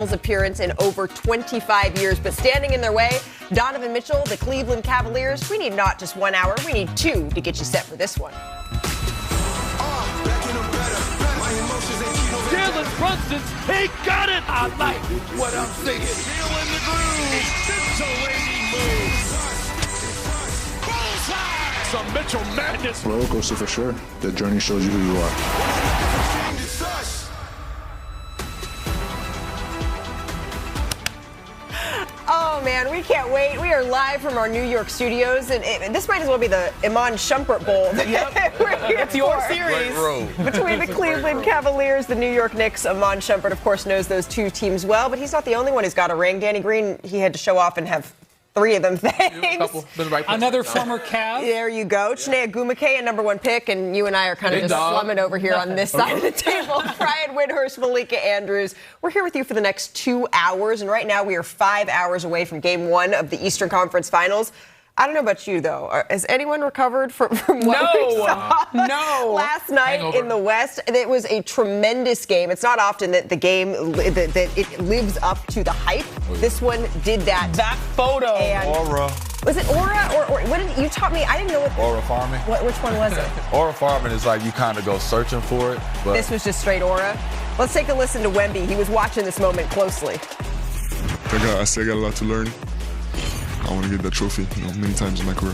appearance in over 25 years, but standing in their way, Donovan Mitchell, the Cleveland Cavaliers. We need not just 1 hour, we need 2 to get you set for this one. Jalen Brunson, he got it. I like what I'm seeing. Feel in the groove. Scintillating moves. Bullseye. Some Mitchell madness. Roller coaster for sure. The journey shows you who you are. Oh, man, we can't wait. We are live from our New York studios, and this might as well be the Iman Shumpert Bowl. It's your series. Between the Cleveland Cavaliers, the New York Knicks. Iman Shumpert, of course, knows those two teams well, but he's not the only one who's got a ring. Danny Green, he had to show off and have 3 of them things. Another former Cav. There you go. Chinea Gumake, a #1 pick, and you and I are kind of just slumming over here on this side of the table. Brian Windhorst, Malika Andrews. We're here with you for the next 2 hours, and right now we are 5 hours away from Game 1 of the Eastern Conference Finals. I don't know about you, though. Has anyone recovered from what we saw last night in the West? It was a tremendous game. It's not often that the game that it lives up to the hype. This one did that. That photo. Aura. Was it Aura or what did you taught me? I didn't know what. Aura farming. Which one was it? Aura farming is like you kind of go searching for it. But this was just straight Aura. Let's take a listen to Wemby. He was watching this moment closely. I still got a lot to learn. I want to get that trophy, many times in my career.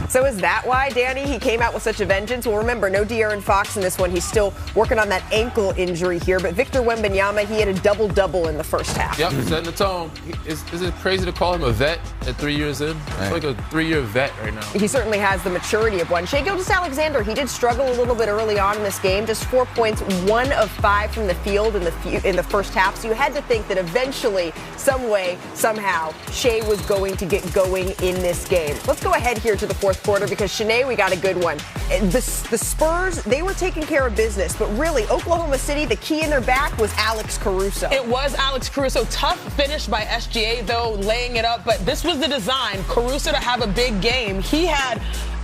So is that why, Danny, he came out with such a vengeance? Well, remember, no De'Aaron Fox in this one. He's still working on that ankle injury here. But Victor Wembanyama, he had a double-double in the first half. Yep, setting the tone. Is it crazy to call him a vet at 3 years in? It's like a 3-year vet right now. He certainly has the maturity of one. Shai Gilgeous-Alexander, he did struggle a little bit early on in this game. Just 4 points, 1 of 5 from the field in the first half. So you had to think that eventually, some way, somehow, Shai was going to get going in this game. Let's go ahead here to the fourth quarter because, Shanae, we got a good one. The Spurs, they were taking care of business, but really, Oklahoma City, the key in their back was Alex Caruso. It was Alex Caruso. Tough finish by SGA, though, laying it up, but this was the design. Caruso to have a big game. He had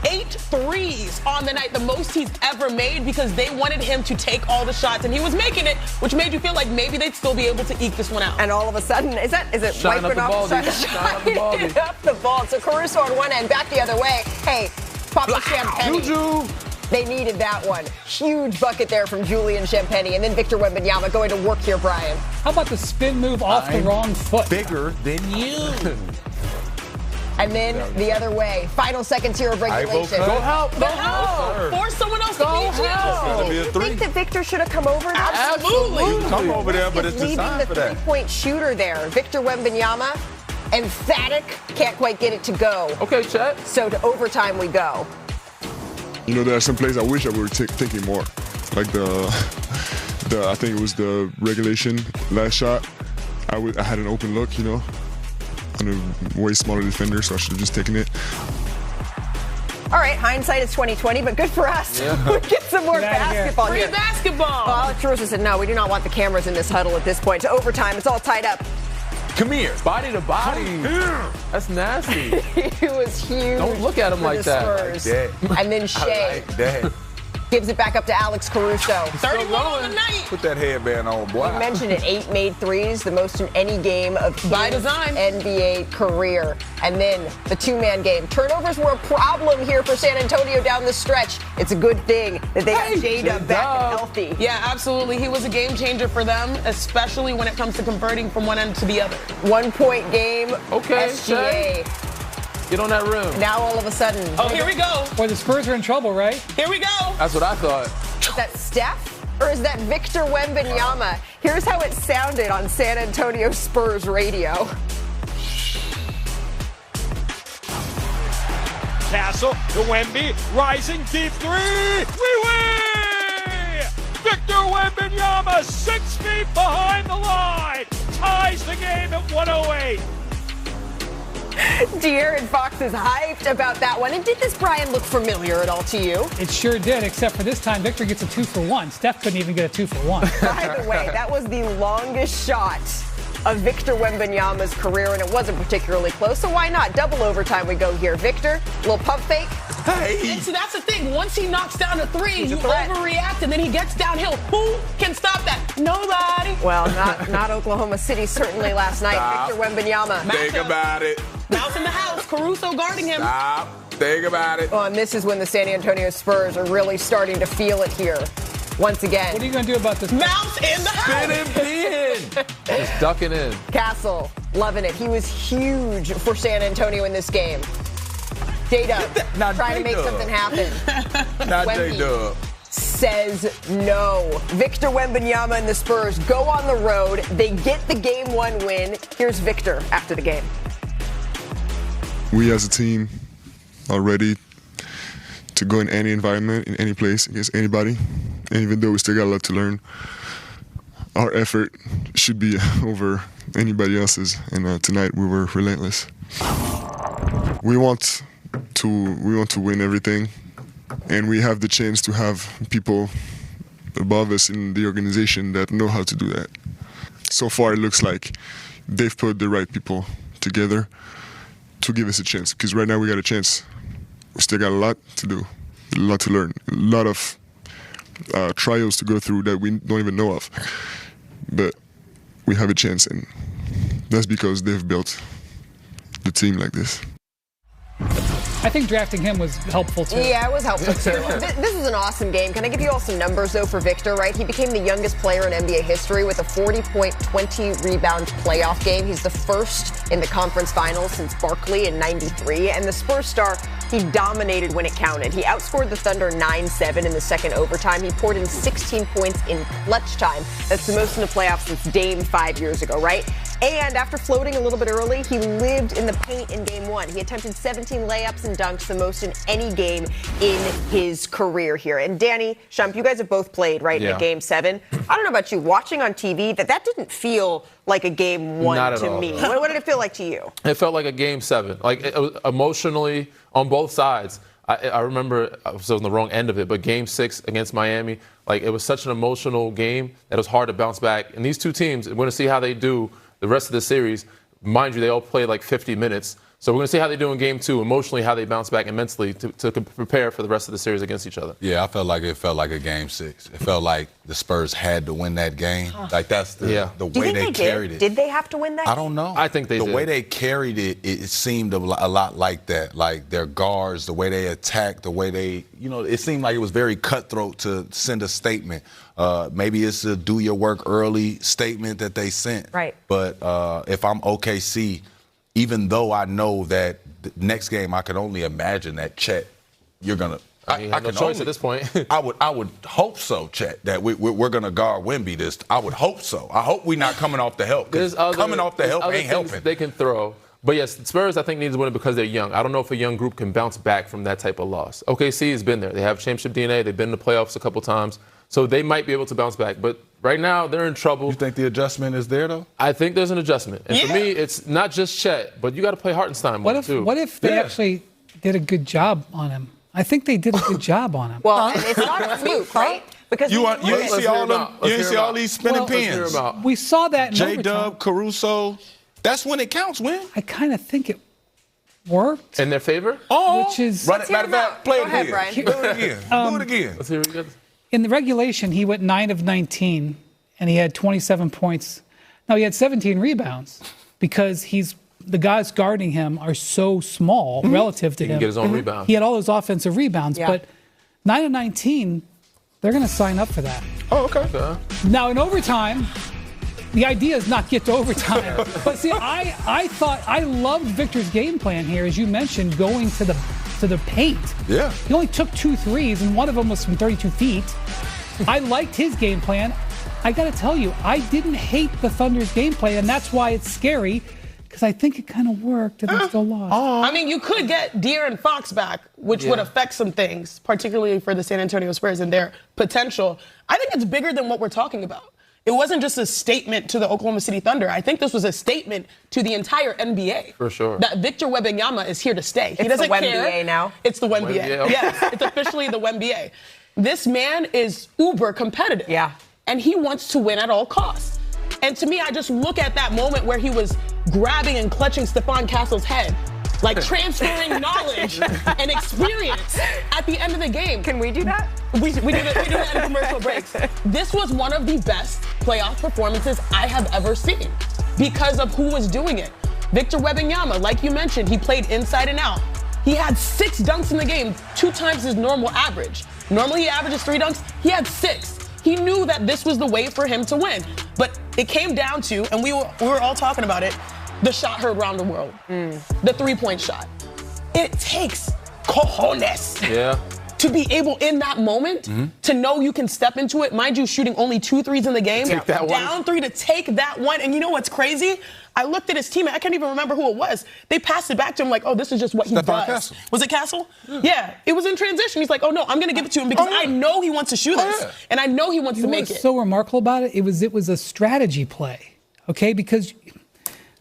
8 threes on the night, the most he's ever made, because they wanted him to take all the shots, and he was making it, which made you feel like maybe they'd still be able to eke this one out. And all of a sudden, is it shine wiping off the ball? So Caruso on one end, back the other way. Hey, pop the Champagne. Juju. They needed that one. Huge bucket there from Julian Champagne, and then Victor Wembanyama going to work here, Brian. How about the spin move off the wrong foot? Bigger than you. And then the other way. Final seconds here of regulation. Go help. Go help. Force someone else to beat you. Do you think that Victor should have come over? Absolutely. Come over there, but it's leaving designed the for that. 3-point shooter there. Victor Wembanyama, emphatic, can't quite get it to go. Okay, Chet. So to overtime we go. There are some plays I wish I were thinking more. Like I think it was the regulation last shot. I had an open look, on a way smaller defender, so I should have just taken it. All right, hindsight is 20/20, but good for us. Yeah. We get some more basketball Free here. basketball. Well, Alex Caruso said, no, we do not want the cameras in this huddle at this point. To overtime, it's all tied up. Come here. Body to body. That's nasty. He was huge. Don't look at him like that. Spurs. And then Shai gives it back up to Alex Caruso. 31 on the night. Put that headband on, boy. You mentioned it, 8 made threes, the most in any game of his By design. NBA career. And then the 2-man game. Turnovers were a problem here for San Antonio down the stretch. It's a good thing that they got Jada back and healthy. Yeah, absolutely. He was a game changer for them, especially when it comes to converting from one end to the other. 1-point game. Okay, SGA. Get on that rim. Now all of a sudden. Oh, here we go. Boy, the Spurs are in trouble, right? Here we go. That's what I thought. Is that Steph or is that Victor Wembanyama? Here's how it sounded on San Antonio Spurs radio. Castle to Wemby, rising deep 3. We win! Victor Wembanyama, 6 feet behind the line, ties the game at 108. De'Aaron Fox is hyped about that one. And did this, Brian, look familiar at all to you? It sure did, except for this time, Victor gets a 2-for-1. Steph couldn't even get a 2-for-1. By the way, that was the longest shot of Victor Wembanyama's career, and it wasn't particularly close, so why not? Double overtime we go here. Victor, little pump fake. Hey. And so that's the thing. Once he knocks down a three, He's a you threat. overreact, and then he gets downhill. Who can stop that? Nobody. Well, not Oklahoma City, certainly last night. Stop. Victor Wembanyama. Think about it. Mouse in the house. Caruso guarding him. Stop. Think about it. Oh, and this is when the San Antonio Spurs are really starting to feel it here. Once again. What are you going to do about this? Mouse in the house. Spin and pin. Just ducking in. Castle, loving it. He was huge for San Antonio in this game. J-Dub, Not trying to make J-Dub. something happen. Not Wemby J-Dub. says no. Victor Wembanyama and the Spurs go on the road. They get the Game 1 win. Here's Victor after the game. We as a team are ready to go in any environment, in any place, against anybody. And even though we still got a lot to learn, our effort should be over anybody else's. And tonight we were relentless. We want to win everything, and we have the chance to have people above us in the organization that know how to do that. So far, it looks like they've put the right people together to give us a chance, because right now we got a chance. We still got a lot to do, a lot to learn, a lot of trials to go through that we don't even know of. But we have a chance, and that's because they've built the team like this. I think drafting him was helpful, too. Yeah, it was helpful, too. This is an awesome game. Can I give you all some numbers, though, for Victor, right? He became the youngest player in NBA history with a 40-point, 20-rebound playoff game. He's the first in the conference finals since Barkley in '93. And the Spurs star, he dominated when it counted. He outscored the Thunder 9-7 in the second overtime. He poured in 16 points in clutch time. That's the most in the playoffs since Dame 5 years ago, right? And after floating a little bit early, he lived in the paint in Game 1. He attempted 17 layups and dunks, the most in any game in his career here. And Danny, Shump, you guys have both played, right, in Game 7. I don't know about you, watching on TV, that didn't feel like a Game 1 Not at to all, me. no. What did it feel like to you? It felt like a Game 7. Like, it was emotionally on both sides. I remember I was on the wrong end of it, but Game 6 against Miami, like, it was such an emotional game that it was hard to bounce back. And these two teams, we're going to see how they do the rest of the series. Mind you, they all played like 50 minutes. So we're going to see how they do in Game 2, emotionally, how they bounce back, and mentally to prepare for the rest of the series against each other. Yeah, I felt like it felt like a Game 6. It felt like the Spurs had to win that game. Like, that's the way they carried it. Did they have to win that? I don't know. I think they did. The way they carried it, it seemed a lot like that. Like, their guards, the way they attacked, the way they, it seemed like it was very cutthroat to send a statement. Maybe it's a do your work early statement that they sent. Right. But if I'm OKC, even though I know that the next game I can only imagine that, Chet, you're going to – I have no choice at this point. I would hope so, Chet, that we're going to guard Wemby this. I would hope so. I hope we're not coming off the help. Coming off the help ain't helping. They can throw. But, yes, the Spurs, I think, need to win it because they're young. I don't know if a young group can bounce back from that type of loss. OKC has been there. They have championship DNA. They've been in the playoffs a couple times. So they might be able to bounce back. But right now, they're in trouble. You think the adjustment is there, though? I think there's an adjustment. And for me, it's not just Chet, but you got to play Hartenstein more, too. What if they actually did a good job on him? I think they did a good job on him. Well, and it's not a fluke, right? Because You didn't see all them? You didn't see all these spinning pins? We saw that in J-Dub, overtime. Caruso. That's when it counts, Win. I kind of think it worked. In their favor? Which is Matter of fact, play Go it ahead, again. Brian. Do it again. Do it again. Let's hear what you got. in the regulation, he went 9 of 19, and he had 27 points. Now, he had 17 rebounds because the guys guarding him are so small relative to him. He can get his own rebound. He had all those offensive rebounds, Yeah. but 9 of 19, they're going to sign up for that. Oh, okay. Now, in overtime, the idea is not get to overtime. But see, I loved Victor's game plan here, as you mentioned, going to the paint. Yeah. He only took 2 threes, and one of them was from 32 feet. I liked his game plan. I got to tell you, I didn't hate the Thunder's game plan, and that's why it's scary, because I think it kind of worked, and they still lost. I mean, you could get De'Aaron Fox back, which would affect some things, particularly for the San Antonio Spurs and their potential. I think it's bigger than what we're talking about. It wasn't just a statement to the Oklahoma City Thunder. I think this was a statement to the entire NBA. For sure. That Victor Wembanyama is here to stay. He It's doesn't the care. Wemby now. It's the Wemby. Wemby, Yes, it's officially the Wemby. This man is uber competitive. Yeah. And he wants to win at all costs. And to me, I just look at that moment where he was grabbing and clutching Stephon Castle's head, like transferring knowledge and experience at the end of the game. Can we do that? We do that in commercial breaks. This was one of the best playoff performances I have ever seen because of who was doing it. Victor Wembanyama, like you mentioned, he played inside and out. He had 6 dunks in the game, 2 times his normal average. Normally he averages 3 dunks, he had 6. He knew that this was the way for him to win. But it came down to, and we were all talking about it, the shot heard around the world. The 3-point shot. It takes cojones to be able in that moment to know you can step into it. Mind you, shooting only 2 threes in the game. Take that down one. 3 to take that one. And you know what's crazy? I looked at his teammate. I can't even remember who it was. They passed it back to him like, oh, this is just what he does. Castle. Was it Castle? Yeah. It was in transition. He's like, oh, no, I'm going to give it to him because I know he wants to shoot this. And I know he wants to make it. What's so remarkable about it? It was a strategy play, okay? Because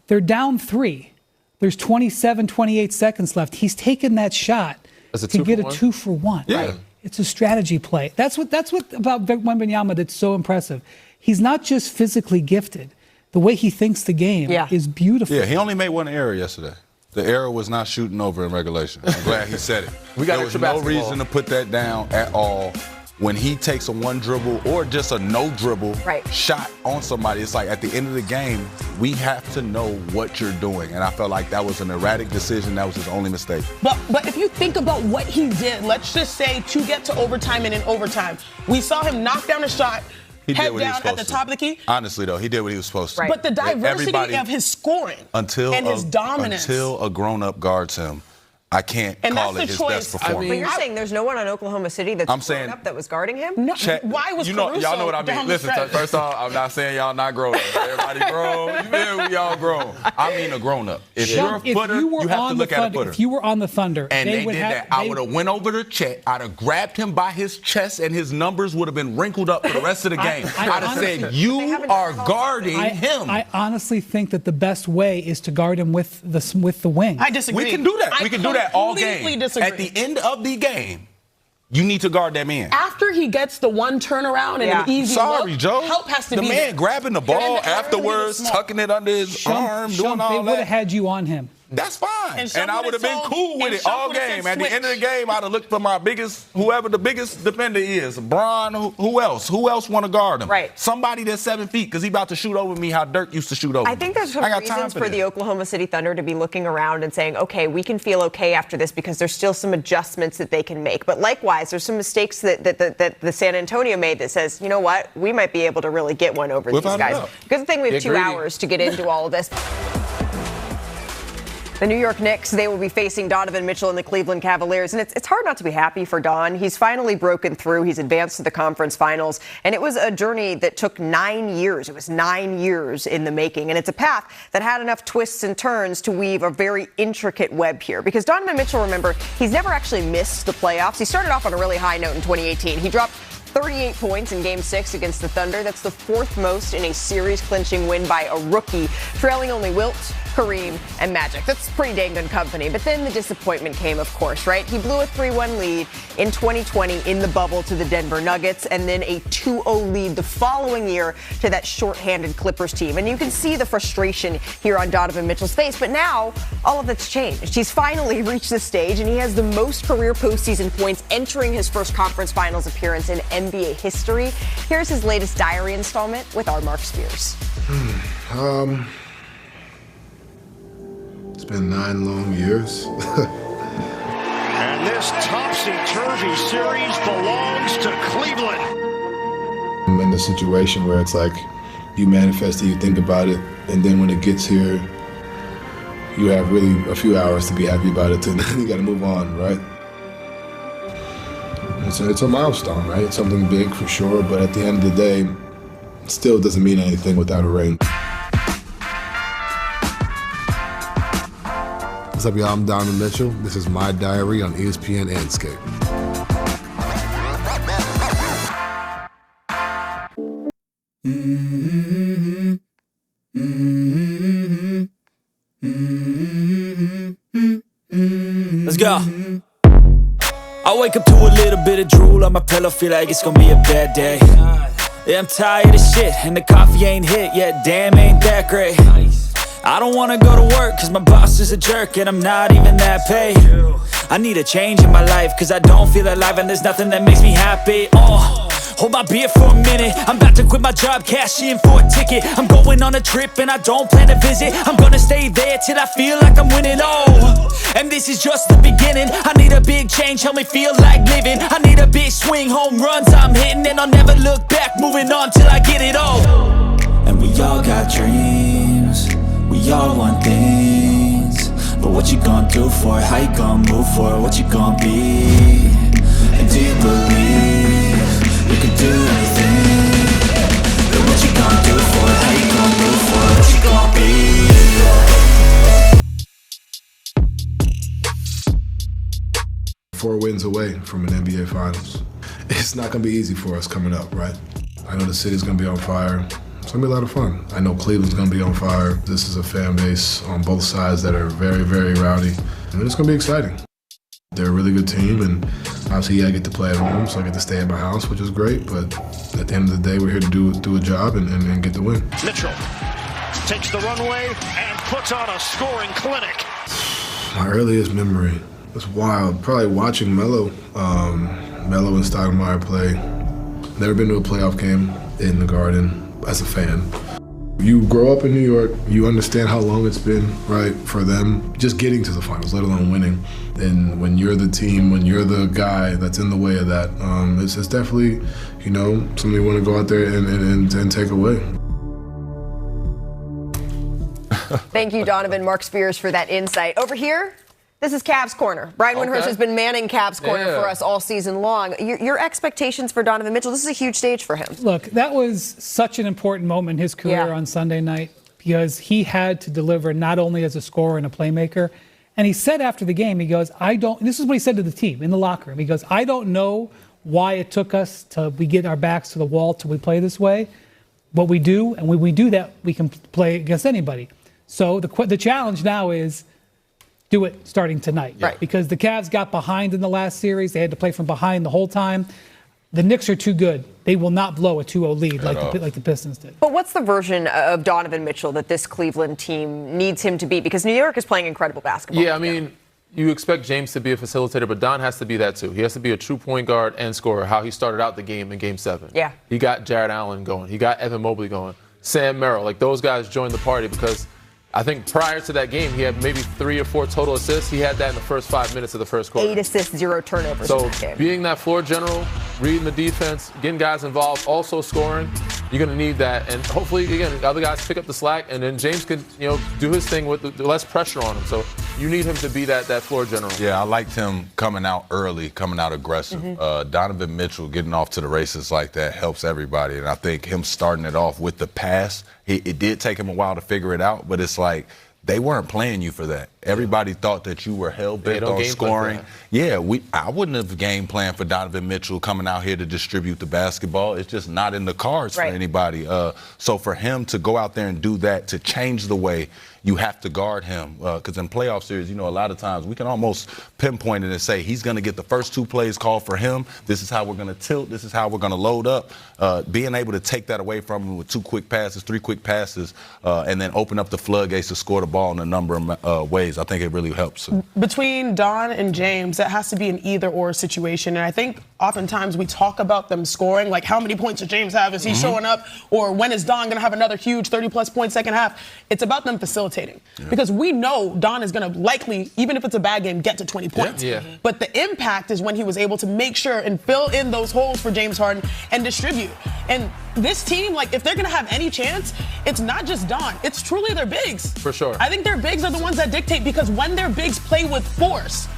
they're down 3. There's 27, 28 seconds left. He's taken that shot to get a 2 for 1. Yeah. Right? It's a strategy play. That's what about Wembanyama that's so impressive. He's not just physically gifted. The way he thinks the game is beautiful. Yeah, he only made one error yesterday. The error was not shooting over in regulation. I'm glad he said it. There was no reason to put that down at all. When he takes a one dribble or just a no dribble shot on somebody, it's like at the end of the game, we have to know what you're doing. And I felt like that was an erratic decision. That was his only mistake. But if you think about what he did, let's just say to get to overtime and in overtime, we saw him knock down a shot. He head did what he was down at the supposed top of the key. Honestly, though, he did what he was supposed to. But the diversity of his scoring and his dominance. Until a grown-up guards him, I can't call it his best performance. But you're saying there's no one on Oklahoma City that's grown up that was guarding him? No. Why was Caruso y'all know what I mean. Listen, first off, I'm not saying y'all not grown up. Everybody grown. You feel we all grown. I mean a grown-up. If you're a footer, you have to look at a footer. If you were on the Thunder, and they did that, I would have went over to Chet. I'd have grabbed him by his chest, and his numbers would have been wrinkled up for the rest of the game. I'd have said, "You are guarding him." I honestly think that the best way is to guard him with the wing. I disagree. We can do that. We can do that all game. Disagree. At the end of the game, you need to guard that man. After he gets the one turnaround and an easy look, Joe. help has to be be the man grabbing the ball afterwards, tucking it under his arm, doing all they that. would have had you on him. That's fine. And I would have been cool with it all game. At the end of the game, I'd have looked for my whoever the biggest defender is. Bron, who else? Who else want to guard him? Right. Somebody that's 7 feet, because he about to shoot over me how Dirk used to shoot over me. I think there's some reasons for the Oklahoma City Thunder to be looking around and saying, okay, we can feel okay after this because there's still some adjustments that they can make. But likewise, there's some mistakes that the San Antonio made that says, you know what, we might be able to really get one over these guys. Good thing we have 2 hours to get into all of this. The New York Knicks, they will be facing Donovan Mitchell and the Cleveland Cavaliers. And it's hard not to be happy for Don. He's finally broken through. He's advanced to the conference finals. And it was a journey that took 9 years. It was 9 years in the making. And it's a path that had enough twists and turns to weave a very intricate web here. Because Donovan Mitchell, remember, he's never actually missed the playoffs. He started off on a really high note in 2018. He dropped 38 points in Game 6 against the Thunder. That's the 4th most in a series-clinching win by a rookie, trailing only Wilt, Kareem, and Magic. That's pretty dang good company. But then the disappointment came, of course, right? He blew a 3-1 lead in 2020 in the bubble to the Denver Nuggets, and then a 2-0 lead the following year to that shorthanded Clippers team. And you can see the frustration here on Donovan Mitchell's face. But now, all of that's changed. He's finally reached the stage, and he has the most career postseason points entering his first conference finals appearance in NBA history. Here's his latest diary installment with our Mark Spears. It's been 9 long years. And this topsy-turvy series belongs to Cleveland. I'm in a situation where it's like you manifest it, you think about it, and then when it gets here, you have really a few hours to be happy about it, and then you got to move on, right? It's a milestone, right? It's something big for sure, but at the end of the day, it still doesn't mean anything without a ring. What's up, y'all? I'm Donovan Mitchell. This is my diary on ESPN Landscape. Let's go. I wake up to a little bit of drool on my pillow, feel like it's gonna be a bad day. Yeah, I'm tired of shit, and the coffee ain't hit yet, damn, ain't that great. I don't wanna go to work, cause my boss is a jerk, and I'm not even that paid. I need a change in my life, cause I don't feel alive, and there's nothing that makes me happy. Hold my beer for a minute, I'm about to quit my job, cash in for a ticket. I'm going on a trip, and I don't plan to visit. I'm gonna stay there till I feel like I'm winning, and this is just the beginning. I need a big change, help me feel like living. I need a big swing, home runs I'm hitting, and I'll never look back, moving on till I get it all. And we all got dreams, we all want things, but what you gonna do for it? How you gonna move for it? What you gonna be? And do you believe you can do anything? But what you gonna do for it? How you gonna move for it? What you gonna be? 4 wins away from an NBA Finals. It's not going to be easy for us coming up, right? I know the city's going to be on fire. It's going to be a lot of fun. I know Cleveland's going to be on fire. This is a fan base on both sides that are very, very rowdy. And it's going to be exciting. They're a really good team, and obviously, I get to play at home, so I get to stay at my house, which is great. But at the end of the day, we're here to do a job and get the win. Mitchell takes the runway and puts on a scoring clinic. My earliest memory was wild. Probably watching Melo and Stoudemire play. Never been to a playoff game in the Garden as a fan. You grow up in New York, you understand how long it's been, right, for them just getting to the finals, let alone winning. And when you're the team, when you're the guy that's in the way of that, it's definitely, something you want to go out there and take away. Thank you, Donovan. Mark Spears, for that insight. Over here, this is Cavs Corner. Brian Windhorst has been manning Cavs Corner for us all season long. Your expectations for Donovan Mitchell, this is a huge stage for him. Look, that was such an important moment in his career on Sunday night because he had to deliver not only as a scorer and a playmaker. And he said after the game, he goes, this is what he said to the team in the locker room. He goes, I don't know why it took us till we get our backs to the wall till we play this way. But we do, and when we do that, we can play against anybody. So the challenge now is do it starting tonight. Right. Because the Cavs got behind in the last series. They had to play from behind the whole time. The Knicks are too good. They will not blow a 2-0 lead like the Pistons did. But what's the version of Donovan Mitchell that this Cleveland team needs him to be? Because New York is playing incredible basketball. Yeah, I mean, you expect James to be a facilitator, but Don has to be that too. He has to be a true point guard and scorer, how he started out the game in Game 7. Yeah. He got Jared Allen going. He got Evan Mobley going. Sam Merrill. Like, those guys joined the party because I think prior to that game, he had maybe 3 or 4 total assists. He had that in the first 5 minutes of the first quarter. 8 assists, 0 turnovers so in that game. Being that floor general, reading the defense, getting guys involved, also scoring, you're going to need that. And hopefully, again, the other guys pick up the slack, and then James can, do his thing with the less pressure on him. So you need him to be that floor general. Yeah, I liked him coming out early, coming out aggressive. Donovan Mitchell getting off to the races like that helps everybody. And I think him starting it off with the pass, it did take him a while to figure it out, but it's like, they weren't playing you for that. Everybody thought that you were hell-bent on scoring. Yeah, I wouldn't have game planned for Donovan Mitchell coming out here to distribute the basketball. It's just not in the cards for anybody. So for him to go out there and do that, to change the way you have to guard him, because in playoff series, a lot of times we can almost pinpoint it and say he's going to get the first 2 plays called for him. This is how we're going to tilt. This is how we're going to load up. Being able to take that away from him with 2 quick passes, 3 quick passes, and then open up the floodgates to score the ball in a number of ways, I think it really helps. Between Don and James, that has to be an either-or situation. And I think oftentimes we talk about them scoring, like how many points does James have? Is he showing up? Or when is Don going to have another huge 30-plus point second half? It's about them facilitating. Because we know Don is going to likely, even if it's a bad game, get to 20 points. But the impact is when he was able to make sure and fill in those holes for James Harden and distribute. And this team, if they're going to have any chance, it's not just Don. It's truly their bigs. For sure. I think their bigs are the ones that dictate, because when their bigs play with force,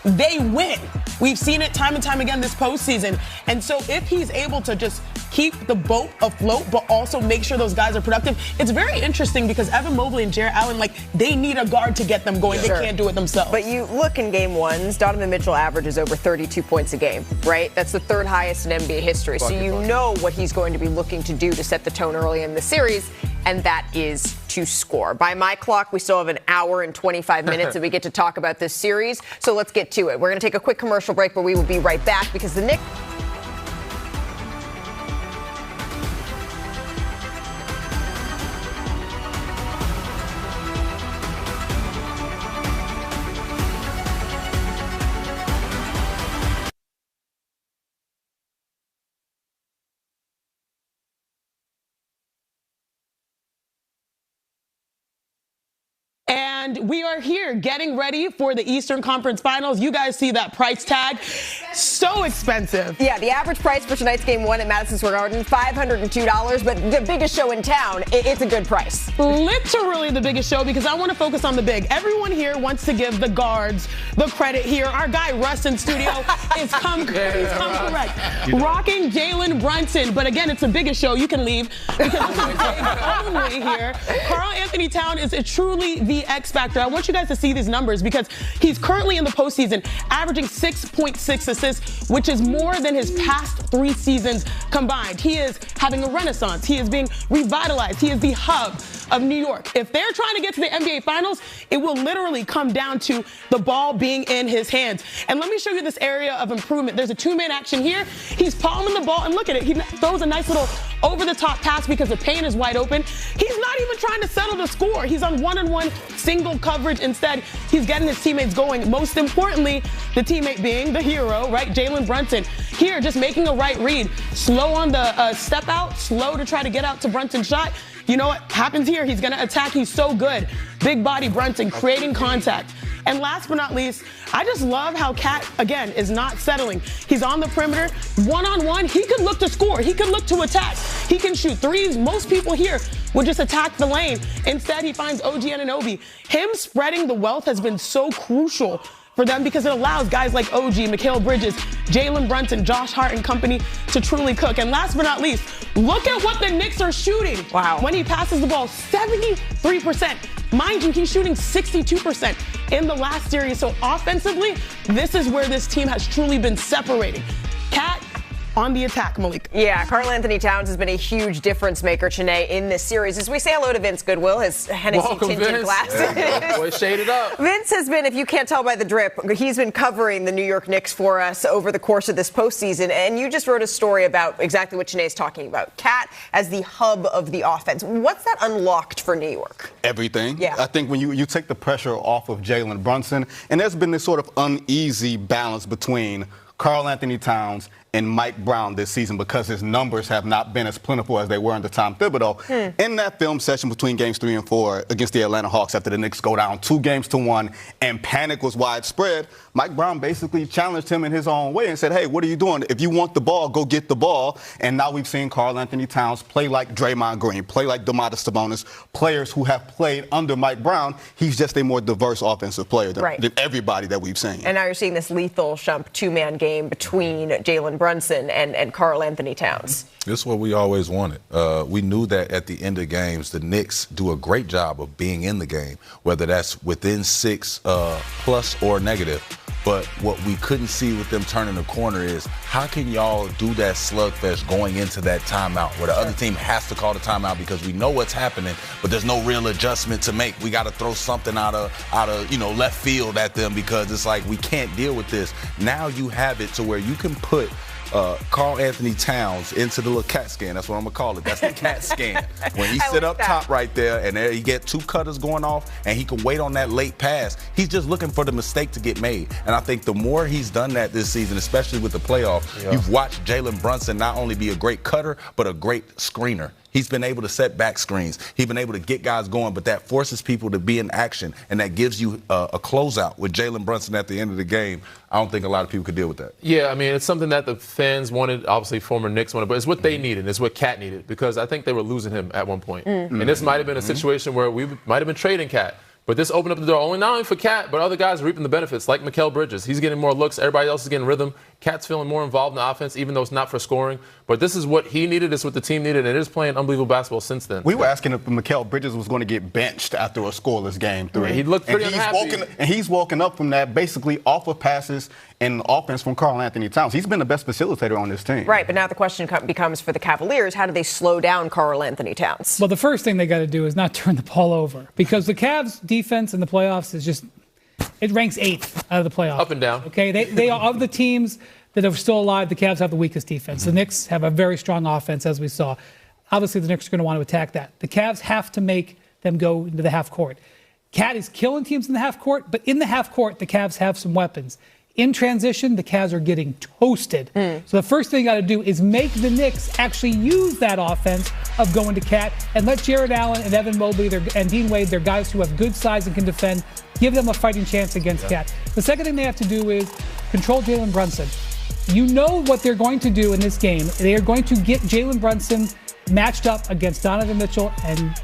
they win. We've seen it time and time again this postseason. And so if he's able to just keep the boat afloat, but also make sure those guys are productive, it's very interesting because Evan Mobley and Jared Allen, they need a guard to get them going. They can't do it themselves. But you look in game ones, Donovan Mitchell averages over 32 points a game, right? That's the 3rd highest in NBA history. So you know what he's going to be looking to do to set the tone early in the series, and that is to score. By my clock, we still have an hour and 25 minutes that we get to talk about this series. So let's get to it. We're going to take a quick commercial break, but we will be right back because the Knicks... And we are here getting ready for the Eastern Conference Finals. You guys see that price tag? So expensive. Yeah, the average price for tonight's game 1 at Madison Square Garden, $502, but the biggest show in town, it's a good price. Literally the biggest show, because I want to focus on the big. Everyone here wants to give the guards the credit here. Our guy Russ in studio is come correct. Rocking Jalen Brunson. But again, it's the biggest show. You can leave because this is big only here. Karl Anthony Towns is truly the X factor. I want you guys to see these numbers because he's currently in the postseason averaging 6.6 assists, which is more than his past 3 seasons combined. He is having a renaissance. He is being revitalized. He is the hub of New York. If they're trying to get to the NBA Finals, it will literally come down to the ball being in his hands. And let me show you this area of improvement. There's a 2-man action here. He's palming the ball, and look at it. He throws a nice little over-the-top pass because the paint is wide open. He's not even trying to settle the score. He's on one-on-one single coverage. Instead, he's getting his teammates going. Most importantly, the teammate being the hero, right? Jalen Brunson. Here, just making a right read. Slow on the step out, slow to try to get out to Brunson's shot. You know what happens here? He's going to attack. He's so good. Big body Brunson creating contact. And last but not least, I just love how Cat, again, is not settling. He's on the perimeter, one-on-one. He could look to score. He could look to attack. He can shoot threes. Most people here would just attack the lane. Instead, he finds OG Anunoby. Him spreading the wealth has been so crucial for them because it allows guys like OG, Mikal Bridges, Jalen Brunson, Josh Hart and company to truly cook. And last but not least, look at what the Knicks are shooting. Wow. When he passes the ball, 73%. Mind you, he's shooting 62% in the last series. So offensively, this is where this team has truly been separating. Cat on the attack, Malik. Yeah, Karl Anthony Towns has been a huge difference maker, Chene, in this series. As we say hello to Vince Goodwill, his Hennessy-tinted glasses. Yeah. Boy, shaded up. Vince has been, if you can't tell by the drip, he's been covering the New York Knicks for us over the course of this postseason. And you just wrote a story about exactly what Chene is talking about. Cat as the hub of the offense. What's that unlocked for New York? Everything. Yeah. I think when you take the pressure off of Jalen Brunson, and there's been this sort of uneasy balance between Karl Anthony Towns and Mike Brown this season because his numbers have not been as plentiful as they were under Tom Thibodeau. In that film session between games 3 and 4 against the Atlanta Hawks after the Knicks go down 2-1 and panic was widespread, Mike Brown basically challenged him in his own way and said, hey, what are you doing? If you want the ball, go get the ball. And now we've seen Karl Anthony Towns play like Draymond Green, play like Domantas Sabonis, players who have played under Mike Brown. He's just a more diverse offensive player than everybody that we've seen. And now you're seeing this lethal Shump 2-man game between Jalen Brunson and Karl Anthony Towns. This is what we always wanted. We knew that at the end of games, the Knicks do a great job of being in the game, whether that's within 6 plus or negative. But what we couldn't see with them turning the corner is how can y'all do that slugfest going into that timeout where the other team has to call the timeout because we know what's happening, but there's no real adjustment to make. We got to throw something out of left field at them because it's like we can't deal with this. Now you have it to where you can put Karl Anthony Towns into the little cat scan. That's what I'm going to call it. That's the cat scan. When he sit up top right there and there he get 2 cutters going off and he can wait on that late pass, he's just looking for the mistake to get made. And I think the more he's done that this season, especially with the playoff, you've watched Jalen Brunson not only be a great cutter, but a great screener. He's been able to set back screens. He's been able to get guys going, but that forces people to be in action, and that gives you a closeout with Jalen Brunson at the end of the game. I don't think a lot of people could deal with that. Yeah, I mean, it's something that the fans wanted, obviously former Knicks wanted, but it's what they needed. It's what Cat needed because I think they were losing him at one point. And this might have been a situation where we might have been trading Cat. But this opened up the door not only for Cat, but other guys reaping the benefits, like Mikal Bridges. He's getting more looks. Everybody else is getting rhythm. Cat's feeling more involved in the offense, even though it's not for scoring. But this is what he needed. It's what the team needed, and it is playing unbelievable basketball since then. We were asking if Mikal Bridges was going to get benched after a scoreless game 3. He looked pretty unhappy. He's woken up from that basically off of passes and offense from Karl Anthony Towns. He's been the best facilitator on this team. Right, but now the question becomes for the Cavaliers, how do they slow down Karl Anthony Towns? Well, the first thing they got to do is not turn the ball over because the Cavs' defense in the playoffs is just, it ranks 8th out of the playoffs. Up and down. Okay, they are of the teams that are still alive, the Cavs have the weakest defense. The Knicks have a very strong offense, as we saw. Obviously, the Knicks are going to want to attack that. The Cavs have to make them go into the half court. Cat is killing teams in the half court, but in the half court, the Cavs have some weapons. in transition, the Cavs are getting toasted. So the first thing you got to do is make the Knicks actually use that offense of going to Cat and let Jared Allen and Evan Mobley and Dean Wade, they're guys who have good size and can defend, give them a fighting chance against Cat. The second thing they have to do is control Jalen Brunson. You know what they're going to do in this game. They are going to get Jalen Brunson matched up against Donovan Mitchell and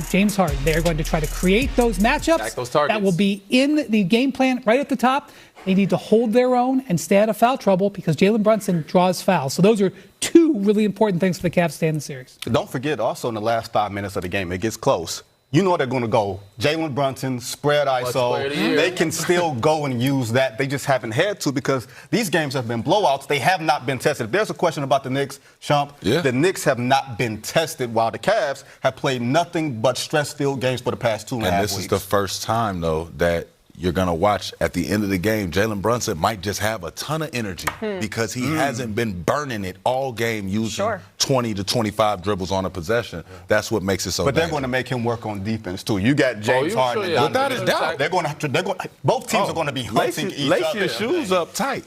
James Harden. They are going to try to create those matchups those targets. that will be in the game plan right at the top. They need to hold their own and stay out of foul trouble because Jalen Brunson draws fouls. So those are two really important things for the Cavs to stay in the series. Don't forget, also in the last 5 minutes of the game, it gets close. You know they're going to go Jalen Brunson, spread ISO. They can still go and use that. They just haven't had to because these games have been blowouts. They have not been tested. If there's a question about the Knicks, Shump, the Knicks have not been tested while the Cavs have played nothing but stress-filled games for the past 2.5 weeks. And this is the first time, though, that you're going to watch at the end of the game, Jalen Brunson might just have a ton of energy because he hasn't been burning it all game using 20 to 25 dribbles on a possession. That's what makes it so But they're going to make him work on defense, too. You got James Harden and without a doubt. They're going to both teams are going to be hunting each other. Lace your shoes up tight.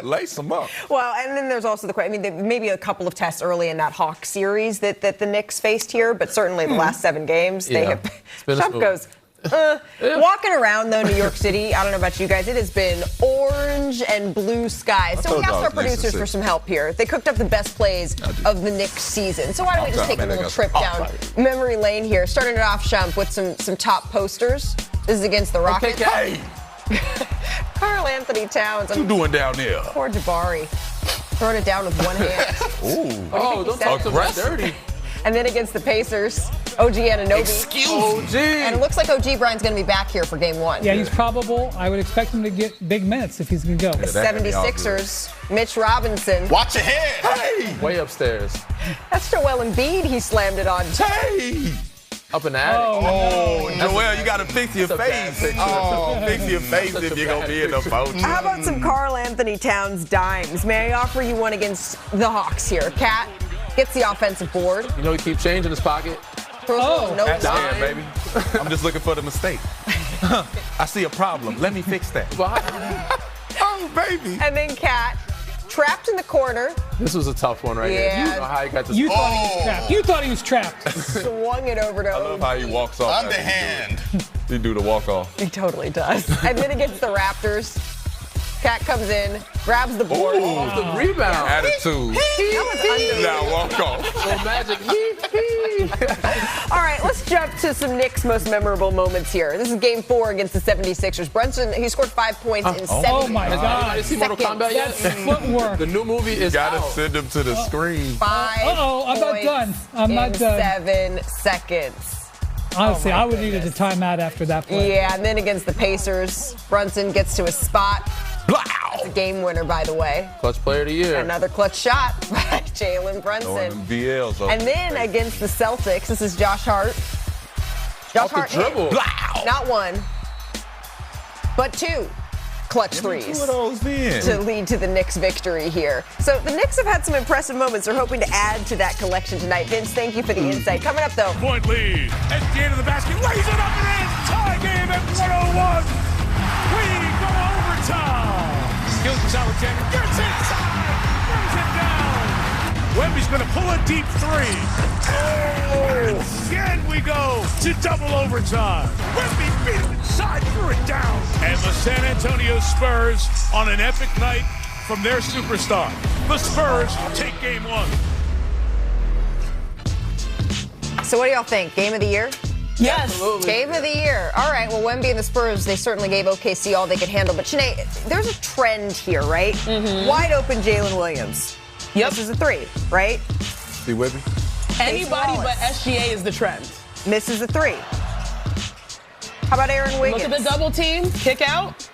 Lace them up. Well, and then there's also the question, maybe a couple of tests early in that Hawks series that the Knicks faced here, but certainly the last 7 games, they have. Shump goes, walking around, though, New York City, I don't know about you guys, it has been orange and blue skies. So we asked our producers for some help here. They cooked up the best plays of the Knicks season. So why don't we just take a little trip down memory lane here, starting it off, Shump, with some top posters. This is against the Rockets. Hey! Karl Anthony Towns. What you doing down there? Poor Jabari. Throwing it down with one hand. Ooh. Don't talk to me dirty. And then against the Pacers, OG Anunoby. Excuse OG. And it looks like OG Brian's going to be back here for game 1. Yeah, he's probable. I would expect him to get big minutes if he's going to go. The 76ers, Mitch Robinson. Watch your head. Hey! Way upstairs. That's Joel Embiid. He slammed it on. Hey! Up in the attic. Oh, Joel, you got to fix your face. Fix your face if you're going to be in the photo. How about some Karl Anthony Towns dimes? May I offer you one against the Hawks here? Cat gets the offensive board. You know he keeps change in his pocket. That's dime, baby. I'm just looking for the mistake. I see a problem. Let me fix that. Oh, baby. And then Cat, trapped in the corner. This was a tough one right here. You know how he got this. You thought he was trapped. You thought he was trapped. Swung it over to I love how he walks off. Underhand. He do the walk off. He totally does. And then against the Raptors, Cat comes in, grabs the board. The rebound. Attitude. Now walk off. So magic. All right, let's jump to some Knicks' most memorable moments here. This is game 4 against the 76ers. Brunson, he scored 5 points in 7 Oh, my God. You see Mortal Kombat yet? That's footwork. The new movie is Gotta out. send him to the screen. 5 I'm not done. I'm in not done. 7 seconds. Honestly, I would need a timeout after that play. Yeah, and then against the Pacers, Brunson gets to a spot. That's a game winner, by the way. Clutch player of the year. Another clutch shot by Jalen Brunson. VLs And then against the Celtics, this is Josh Hart. Josh Hart dribble. hit not 1, but 2 clutch threes 2 of those then. to lead to the Knicks' victory here. So the Knicks have had some impressive moments. They're hoping to add to that collection tonight. Vince, thank you for the insight. Coming up, though. Point lead. At the end of the basket, lays it up and in. Tie game at 101. We go overtime. Gilgis Alexander gets inside. Brings it down. Wemby's going to pull a deep 3. Oh, again we go to double overtime. Wemby beat him inside, threw it down. And the San Antonio Spurs on an epic night from their superstar. The Spurs take game 1. So what do y'all think? Game of the year? Yes. Absolutely. Game of the year. All right, well, Wemby and the Spurs, they certainly gave OKC all they could handle. But, Sinead, there's a trend here, right? Wide open Jalen Williams. Yep. Misses a 3, right? See Webby? Anybody but SGA is the trend. Misses a 3. How about Aaron Wiggins? Look at the double team, kick out,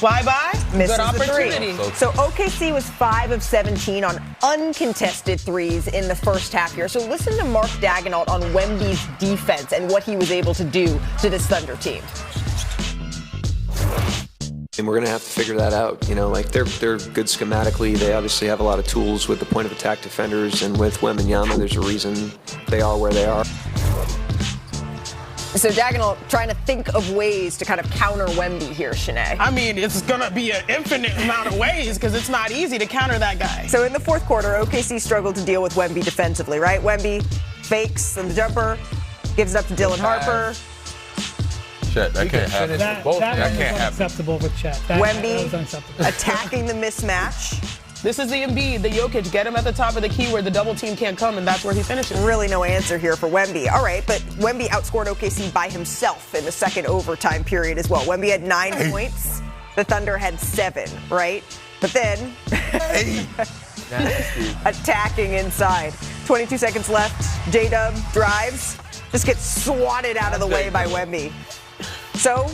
bye-bye, Misses good the 3. opportunity. So OKC was 5 of 17 on uncontested threes in the first half here. So listen to Mark Daigneault on Wemby's defense and what he was able to do to this Thunder team. And we're going to have to figure that out. You know, like they're good schematically. They obviously have a lot of tools with the point of attack defenders, and with Wembanyama, there's a reason they are where they are. So Dagenhall trying to think of ways to kind of counter Wemby here, Shanae. I mean, it's going to be an infinite amount of ways because it's not easy to counter that guy. So in the fourth quarter, OKC struggled to deal with Wemby defensively, right? Wemby fakes on the jumper, gives it up to Dylan Harper. Chet, that can't happen. That Both was can't happen. unacceptable with Chet. That was unacceptable. Wemby attacking the mismatch. This is the Embiid, the Jokic. Get him at the top of the key where the double team can't come, and that's where he finishes. Really no answer here for Wemby. All right, but Wemby outscored OKC by himself in the second overtime period as well. Wemby had 9 points. The Thunder had 7, right? But then attacking inside. 22 seconds left. J-Dub drives. Just gets swatted out of the way by Wemby. So,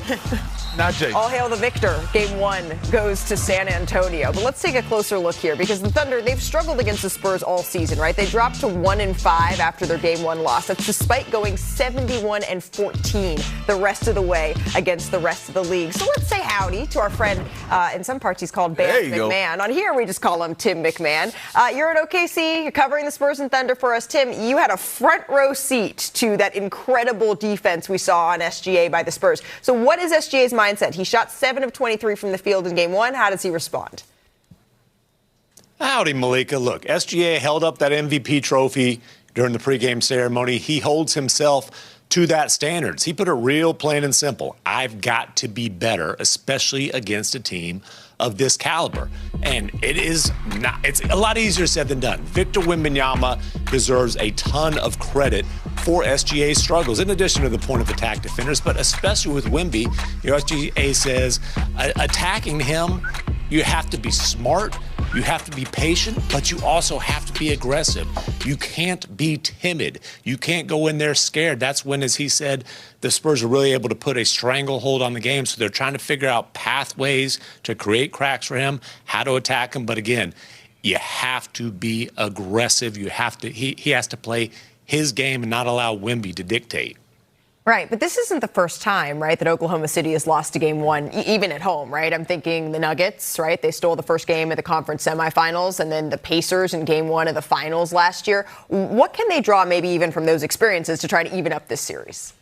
Not Jake. all hail the victor. Game 1 goes to San Antonio. But let's take a closer look here because the Thunder, they've struggled against the Spurs all season, right? They dropped to 1-5 after their Game 1 loss. That's despite going 71-14 the rest of the way against the rest of the league. So let's say howdy to our friend, in some parts he's called Bam McMahon. On here we just call him Tim McMahon. You're at OKC. You're covering the Spurs and Thunder for us. Tim, you had a front row seat to that incredible defense we saw on SGA by the Spurs. So what is SGA's mindset? He shot 7 of 23 from the field in Game 1. How does he respond? Howdy, Malika. Look, SGA held up that MVP trophy during the pregame ceremony. He holds himself to that standards. He put it real plain and simple. I've got to be better, especially against a team of this caliber. And it's a lot easier said than done. Victor Wembanyama deserves a ton of credit for SGA's struggles, in addition to the point of attack defenders, but especially with Wemby. SGA says attacking him, you have to be smart, you have to be patient, but you also have to be aggressive. You can't be timid. You can't go in there scared. That's when, as he said, the Spurs are really able to put a stranglehold on the game. So they're trying to figure out pathways to create cracks for him, how to attack him. But again, you have to be aggressive. You have to. He has to play his game and not allow Wemby to dictate. Right, but this isn't the first time, right, that Oklahoma City has lost a Game 1, even at home, right? I'm thinking the Nuggets, right? They stole the first game of the conference semifinals, and then the Pacers in Game 1 of the finals last year. What can they draw maybe even from those experiences to try to even up this series?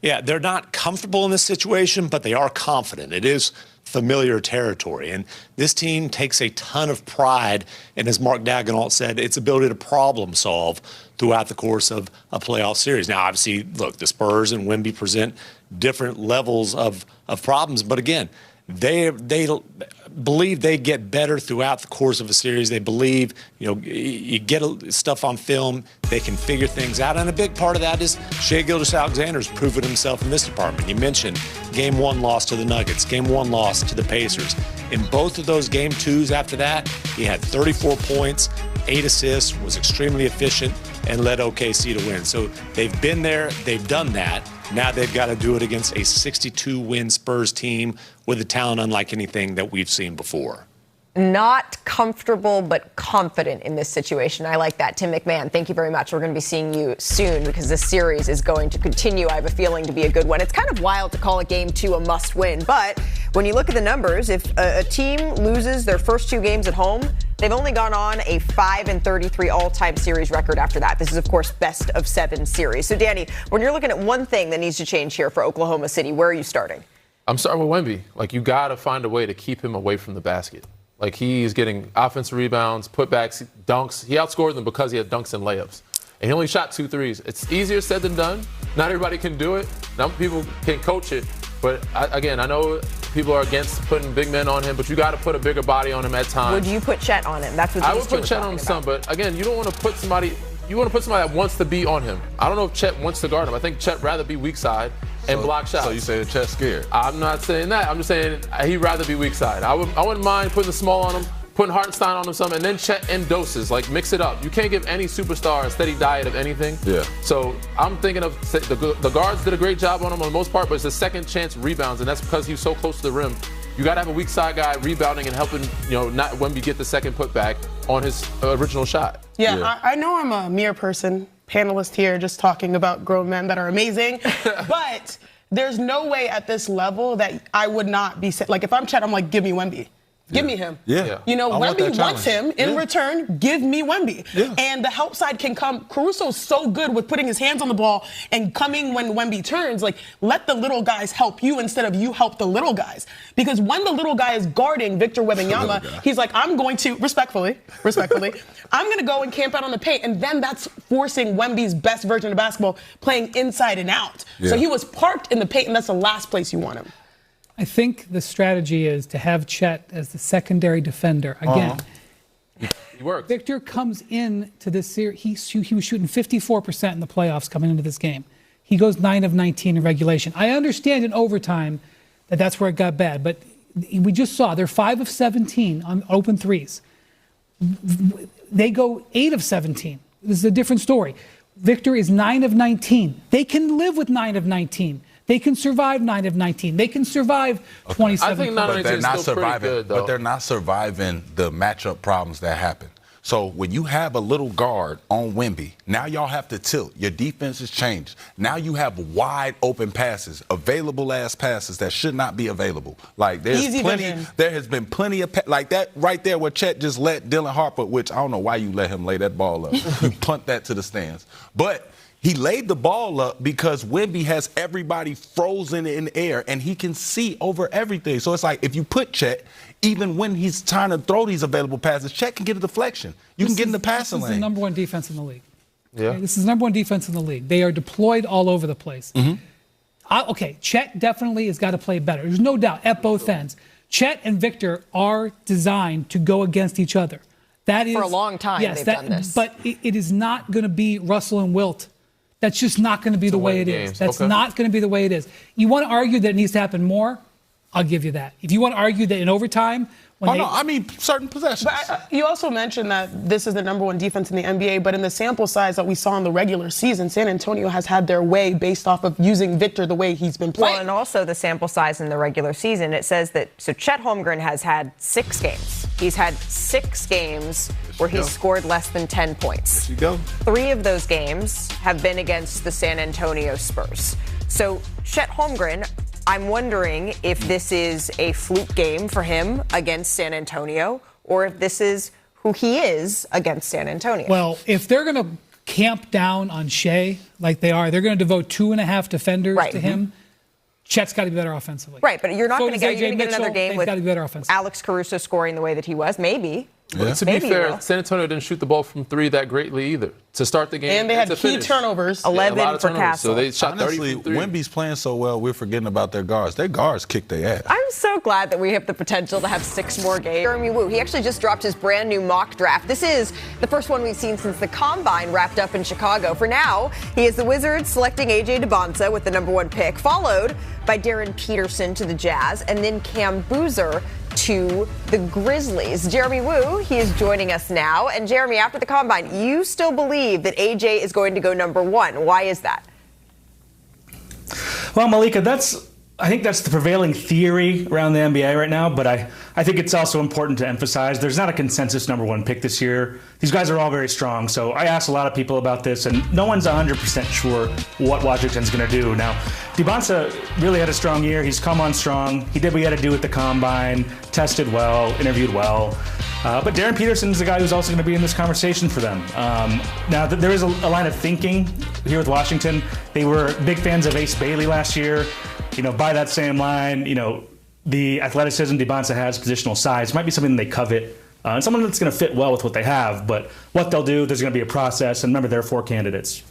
Yeah, they're not comfortable in this situation, but they are confident. It is familiar territory. And this team takes a ton of pride in, as Mark Dagenhall said, its ability to problem solve throughout the course of a playoff series. Now, obviously, look, the Spurs and Wemby present different levels of problems. But again, they believe they get better throughout the course of a series. They believe, you get stuff on film, they can figure things out. And a big part of that is Shai Gilgeous-Alexander's proven himself in this department. You mentioned Game 1 loss to the Nuggets, Game 1 loss to the Pacers. In both of those Game 2s after that, he had 34 points, 8 assists, was extremely efficient, and led OKC to win. So they've been there, they've done that. Now they've got to do it against a 62-win Spurs team with a talent unlike anything that we've seen before. Not comfortable, but confident in this situation. I like that. Tim McMahon, thank you very much. We're going to be seeing you soon because this series is going to continue. I have a feeling to be a good one. It's kind of wild to call a Game 2 a must-win, but when you look at the numbers, if a team loses their first 2 games at home, they've only gone on a 5-33 all-time series record after that. This is, of course, best of 7 series. So, Danny, when you're looking at one thing that needs to change here for Oklahoma City, where are you starting? I'm starting with Wemby. You got to find a way to keep him away from the basket. He's getting offensive rebounds, putbacks, dunks. He outscored them because he had dunks and layups. And he only shot 2 threes. It's easier said than done. Not everybody can do it. Some people can coach it. But, I know people are against putting big men on him, but you got to put a bigger body on him at times. Would you put Chet on him? That's what I would put Chet on him some, but, again, you don't want to put somebody – you want to put somebody that wants to be on him. I don't know if Chet wants to guard him. I think Chet rather be weak side and block shots. So you saying Chet's scared? I'm not saying that. I'm just saying he'd rather be weak side. I wouldn't mind putting the small on him, putting Hartenstein on him some, and then Chet in doses. Mix it up. You can't give any superstar a steady diet of anything. Yeah. So I'm thinking of the guards did a great job on him on the most part, but it's a second chance rebounds, and that's because he's so close to the rim. You got to have a weak side guy rebounding and helping, not Wemby get the second putback on his original shot. Yeah. I know I'm a mere person, panelist here, just talking about grown men that are amazing, but there's no way at this level that I would not be if I'm Chet, I'm like, give me Wemby. Give me him. Yeah. You know, Wemby wants him. In Yeah. return, give me Wemby. Yeah. And the help side can come. Caruso's so good with putting his hands on the ball and coming when Wemby turns. Like, let the little guys help you instead of you help the little guys. Because when the little guy is guarding Victor Wembanyama, he's like, I'm going to, respectfully, I'm going to go and camp out on the paint. And then that's forcing Wemby's best version of basketball playing inside and out. Yeah. So he was parked in the paint, and that's the last place you want him. I think the strategy is to have Chet as the secondary defender. Again, He worked. Victor comes in to this series. He was shooting 54% in the playoffs coming into this game. He goes 9 of 19 in regulation. I understand in overtime that's where it got bad, but we just saw they're 5 of 17 on open threes. They go 8 of 17. This is a different story. Victor is 9 of 19. They can live with 9 of 19. They can survive 9 of 19. They can survive 27. I think 9 of 19 is still pretty good, though. But they're not surviving the matchup problems that happen. So when you have a little guard on Wemby, now y'all have to tilt. Your defense has changed. Now you have wide open passes, available ass passes that should not be available. Like there has been plenty of like that right there where Chet just let Dylan Harper, which I don't know why you let him lay that ball up. You punt that to the stands. But he laid the ball up because Wemby has everybody frozen in the air, and he can see over everything. So it's like if you put Chet, even when he's trying to throw these available passes, Chet can get a deflection. You can get in the passing lane. This is the number one defense in the league. Yeah. Okay, this is the number one defense in the league. They are deployed all over the place. Okay, Chet definitely has got to play better. There's no doubt at both ends. Chet and Victor are designed to go against each other. That is for a long time. Yes, they've done this. But it is not going to be Russell and Wilt. That's just not going to be the way it is. That's not going to be the way it is. You want to argue that it needs to happen more? I'll give you that. If you want to argue that in overtime, I mean certain possessions. But you also mentioned that this is the number one defense in the NBA, but in the sample size that we saw in the regular season, San Antonio has had their way based off of using Victor the way he's been playing. Well, and also the sample size in the regular season, it says that, so Chet Holmgren has had 6 games. He's had 6 games where he's scored less than 10 points. There you go. 3 of those games have been against the San Antonio Spurs. So Chet Holmgren, I'm wondering if this is a fluke game for him against San Antonio or if this is who he is against San Antonio. Well, if they're going to camp down on Shea like they are, they're going to devote 2.5 defenders to him. Chet's got to be better offensively. Right, but you're not going to get another Mitchell, game with got to be better offensively. Alex Caruso scoring the way that he was. Maybe. But to be fair, San Antonio didn't shoot the ball from 3 that greatly either. To start the game and they had to key finish. turnovers. 11 for Castle. So they shot 30 Honestly, from 3. Wemby's playing so well, we're forgetting about their guards. Their guards kick their ass. I'm so glad that we have the potential to have 6 more games. Jeremy Woo, he actually just dropped his brand new mock draft. This is the first one we've seen since the Combine wrapped up in Chicago. For now, he is the Wizards selecting A.J. DeBonsa with the number 1 pick, followed by Darren Peterson to the Jazz, and then Cam Boozer to the Grizzlies. Jeremy Woo, he is joining us now. And Jeremy, after the Combine, you still believe that A.J. is going to go number 1. Why is that? Well, Malika, I think that's the prevailing theory around the NBA right now, but I think it's also important to emphasize there's not a consensus number 1 pick this year. These guys are all very strong, so I asked a lot of people about this, and no one's 100% sure what Washington's going to do. Now, DeBonsa really had a strong year. He's come on strong. He did what he had to do at the Combine, tested well, interviewed well. But Darren Peterson's the guy who's also going to be in this conversation for them. Now, there is a line of thinking here with Washington. They were big fans of Ace Bailey last year. By that same line, the athleticism DeBonsa has, positional size, might be something they covet. And someone that's going to fit well with what they have. But what they'll do, there's going to be a process. And remember, there are 4 candidates.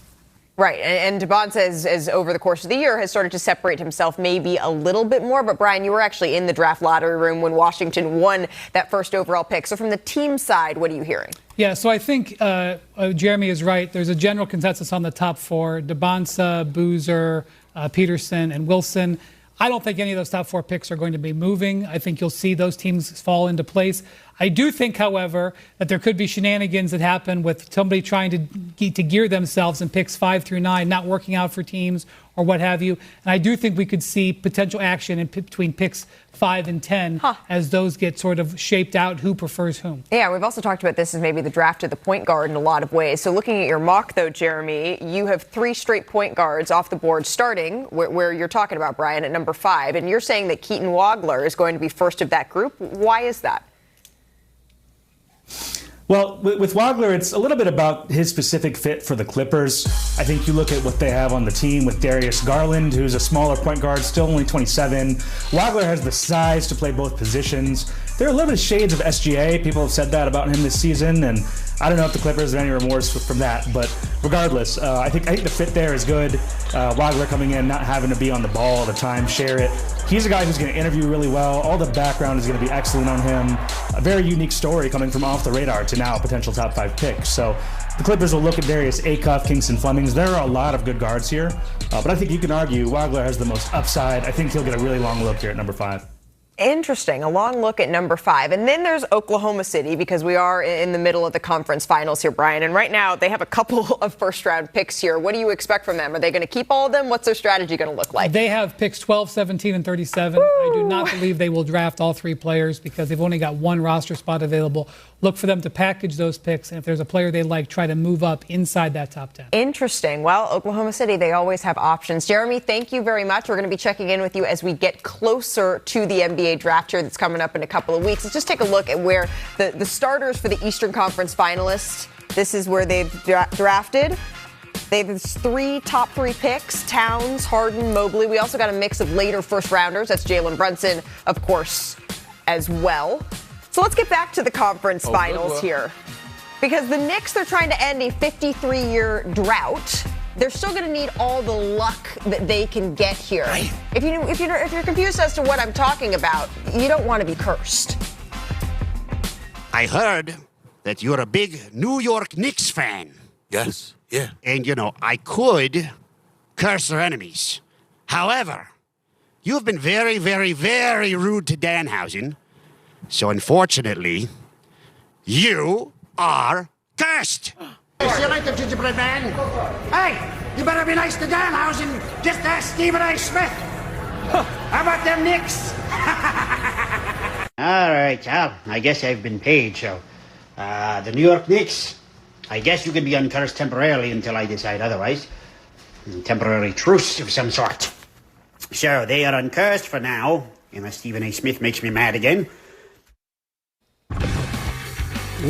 Right, and DeBonsa, as over the course of the year, has started to separate himself maybe a little bit more. But, Brian, you were actually in the draft lottery room when Washington won that first overall pick. So from the team side, what are you hearing? Yeah, so I think Jeremy is right. There's a general consensus on the top 4, DeBonsa, Boozer, Peterson, and Wilson. I don't think any of those top 4 picks are going to be moving. I think you'll see those teams fall into place. I do think, however, that there could be shenanigans that happen with somebody trying to gear themselves in picks 5 through 9, not working out for teams or what have you. And I do think we could see potential action in between picks 5 and 10 as those get sort of shaped out, who prefers whom. Yeah, we've also talked about this as maybe the draft of the point guard in a lot of ways. So looking at your mock, though, Jeremy, you have 3 straight point guards off the board starting where you're talking about, Brian, at number 5. And you're saying that Keaton Wagler is going to be first of that group. Why is that? Well, with Wagler, it's a little bit about his specific fit for the Clippers. I think you look at what they have on the team with Darius Garland, who's a smaller point guard, still only 27. Wagler has the size to play both positions. There are a little bit of shades of SGA. People have said that about him this season, and I don't know if the Clippers have any remorse from that. But regardless, I think the fit there is good. Wagler coming in, not having to be on the ball all the time, share it. He's a guy who's going to interview really well. All the background is going to be excellent on him. A very unique story coming from off the radar to now a potential top 5 pick. So the Clippers will look at Darius Acuff, Kingston Flemings. There are a lot of good guards here. But I think you can argue Wagler has the most upside. I think he'll get a really long look here at number 5. Interesting. A long look at number 5. And then there's Oklahoma City, because we are in the middle of the conference finals here, Brian. And right now they have a couple of first-round picks here. What do you expect from them? Are they going to keep all of them? What's their strategy going to look like? They have picks 12, 17, and 37. Woo! I do not believe they will draft all 3 players because they've only got 1 roster spot available. Look for them to package those picks, and if there's a player they like, try to move up inside that top 10. Interesting. Well, Oklahoma City, they always have options. Jeremy, thank you very much. We're going to be checking in with you as we get closer to the NBA draft here that's coming up in a couple of weeks. Let's just take a look at where the starters for the Eastern Conference finalists, this is where they've drafted. They have 3 top 3 picks, Towns, Harden, Mobley. We also got a mix of later first rounders. That's Jalen Brunson, of course, as well. So let's get back to the conference finals here. Because the Knicks, they're trying to end a 53-year drought. They're still going to need all the luck that they can get here. If you're confused as to what I'm talking about, you don't want to be cursed. I heard that you're a big New York Knicks fan. Yes, yeah. And, I could curse their enemies. However, you have been very, very, very rude to Danhausen. So, unfortunately, you are cursed. See you later, gingerbread man. Hey, you better be nice to Danhausen. Just ask Stephen A. Smith. How about them Knicks? All right, Al. I guess I've been paid, so the New York Knicks, I guess you could be uncursed temporarily until I decide otherwise. Temporary truce of some sort. So they are uncursed for now, unless Stephen A. Smith makes me mad again.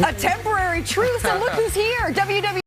A temporary truce, and look who's here.